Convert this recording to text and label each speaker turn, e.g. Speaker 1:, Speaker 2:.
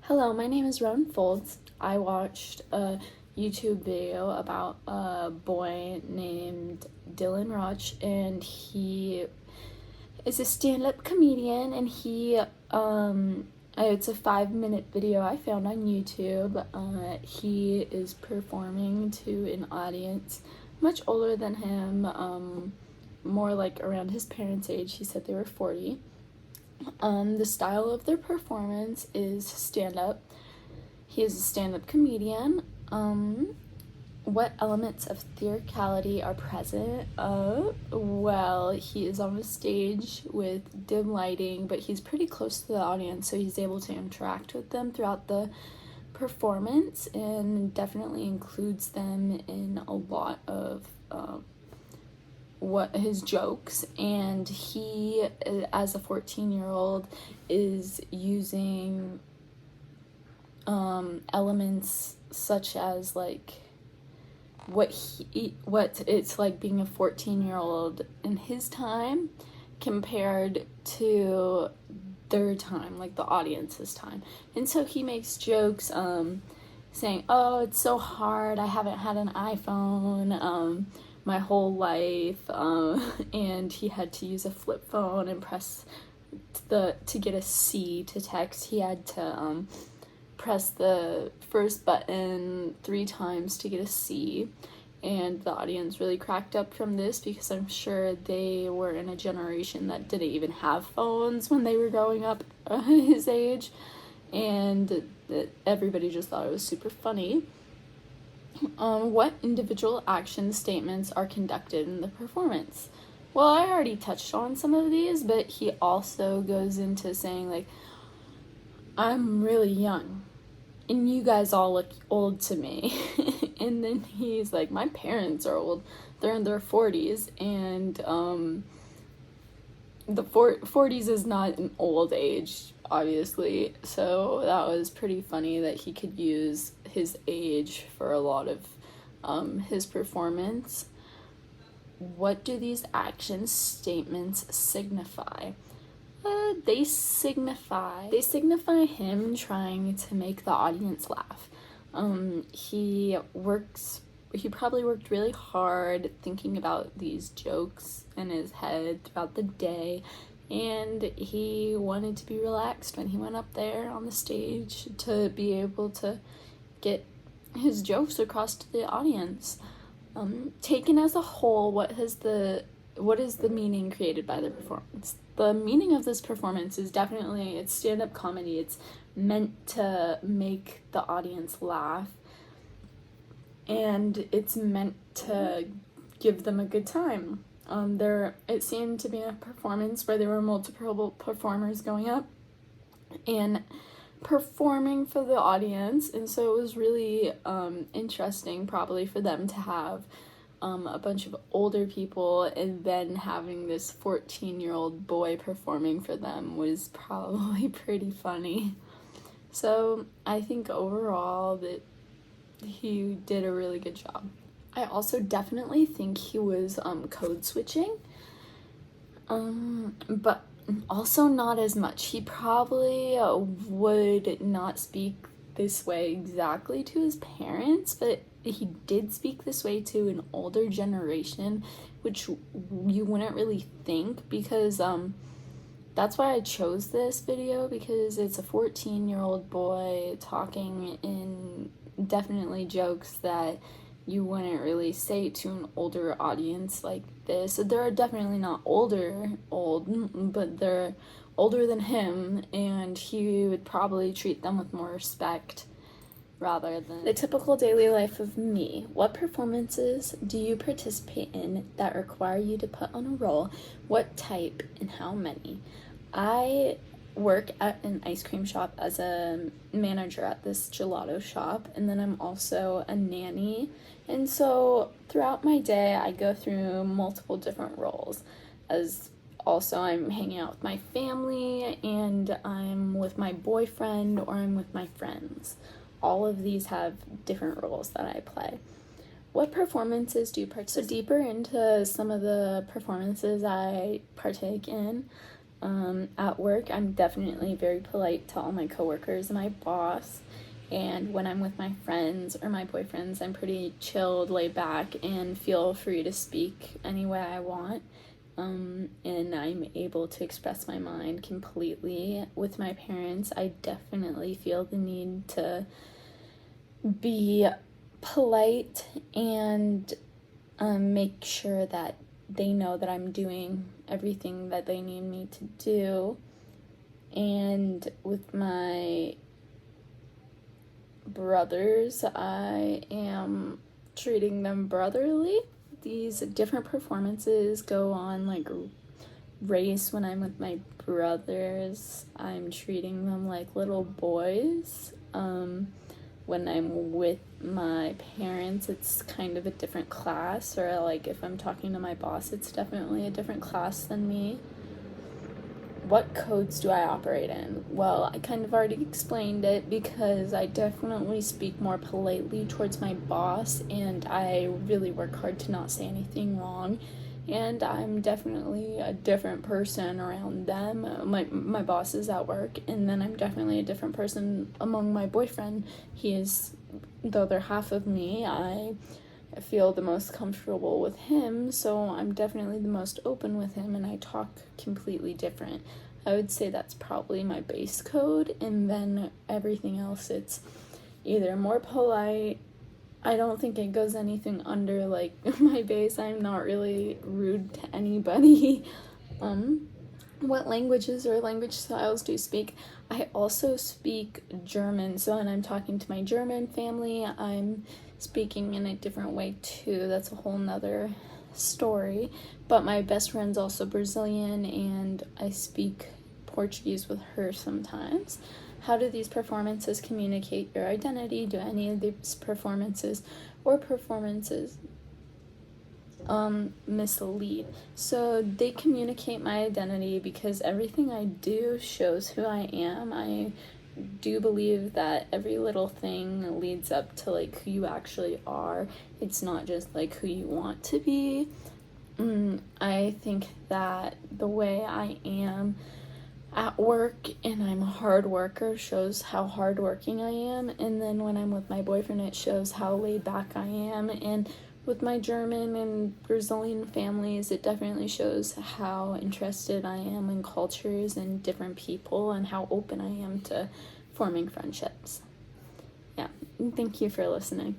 Speaker 1: Hello, my name is Rowan Folds. I watched a YouTube video about a boy named Dylan Roch, and he is a stand-up comedian, and it's a 5-minute video I found on YouTube. He is performing to an audience much older than him, more like around his parents' age. He said they were 40. The style of their performance is stand-up. He is a stand-up comedian. What elements of theatricality are present? Well, he is on a stage with dim lighting, but he's pretty close to the audience, so he's able to interact with them throughout the performance, and definitely includes them in a lot of what his jokes. And he, as a 14-year-old, is using elements such as like what it's like being a 14-year-old in his time compared to their time, like the audience's time. And so he makes jokes saying, oh, it's so hard, I haven't had an iPhone my whole life, and he had to use a flip phone and press to get a C to text. He had to press the first button 3 times to get a C, and the audience really cracked up from this because I'm sure they were in a generation that didn't even have phones when they were growing up his age, and everybody just thought it was super funny. What individual action statements are conducted in the performance? Well, I already touched on some of these, but he also goes into saying, like, I'm really young, and you guys all look old to me. And then he's like, my parents are old. They're in their 40s, and the 40s is not an old age, obviously. So that was pretty funny that he could use his age for a lot of his performance. What do these action statements signify? They signify him trying to make the audience laugh. He probably worked really hard thinking about these jokes in his head throughout the day, and he wanted to be relaxed when he went up there on the stage to be able to get his jokes across to the audience. Taken as a whole, what is the meaning created by the performance? The meaning of this performance is definitely, it's stand-up comedy. It's meant to make the audience laugh, and it's meant to give them a good time. It seemed to be a performance where there were multiple performers going up and performing for the audience, and so it was really interesting probably for them to have a bunch of older people, and then having this 14-year-old boy performing for them was probably pretty funny. So I think overall that he did a really good job. I also definitely think he was code switching, but also not as much. He probably would not speak this way exactly to his parents, but he did speak this way to an older generation, which you wouldn't really think, because that's why I chose this video, because it's a 14-year-old boy talking in definitely jokes that you wouldn't really say to an older audience like this. They're definitely not old, but they're older than him, and he would probably treat them with more respect rather than the typical daily life of me. What performances do you participate in that require you to put on a role? What type and how many? I work at an ice cream shop as a manager at this gelato shop, and then I'm also a nanny, and so throughout my day I go through multiple different roles, as also I'm hanging out with my family, and I'm with my boyfriend, or I'm with my friends. All of these have different roles that I play. What performances do you participate in? So deeper into some of the performances I partake in, At work, I'm definitely very polite to all my coworkers and my boss. And when I'm with my friends or my boyfriends, I'm pretty chilled, laid back, and feel free to speak any way I want. And I'm able to express my mind completely. With my parents, I definitely feel the need to be polite and make sure that they know that I'm doing everything that they need me to do. And with my brothers, I am treating them brotherly. These different performances go on, like race. When I'm with my brothers, I'm treating them like little boys. When I'm with my parents, it's kind of a different class, or like if I'm talking to my boss, it's definitely a different class than me. What codes do I operate in? Well, I kind of already explained it, because I definitely speak more politely towards my boss, and I really work hard to not say anything wrong. And I'm definitely a different person around them. My boss is at work, and then I'm definitely a different person among my boyfriend. He is the other half of me. I feel the most comfortable with him, so I'm definitely the most open with him, and I talk completely different. I would say that's probably my base code, and then everything else, it's either more polite. I don't think it goes anything under like my base. I'm not really rude to anybody. What languages or language styles do you speak? I also speak German, so when I'm talking to my German family, I'm speaking in a different way too. That's a whole nother story. But my best friend's also Brazilian, and I speak Portuguese with her sometimes. How do these performances communicate your identity? Do any of these performances mislead? So they communicate my identity, because everything I do shows who I am. I do believe that every little thing leads up to like who you actually are. It's not just like who you want to be. I think that the way I am at work, and I'm a hard worker, shows how hardworking I am. And then when I'm with my boyfriend, it shows how laid back I am. And with my German and Brazilian families, it definitely shows how interested I am in cultures and different people, and how open I am to forming friendships. Yeah, thank you for listening.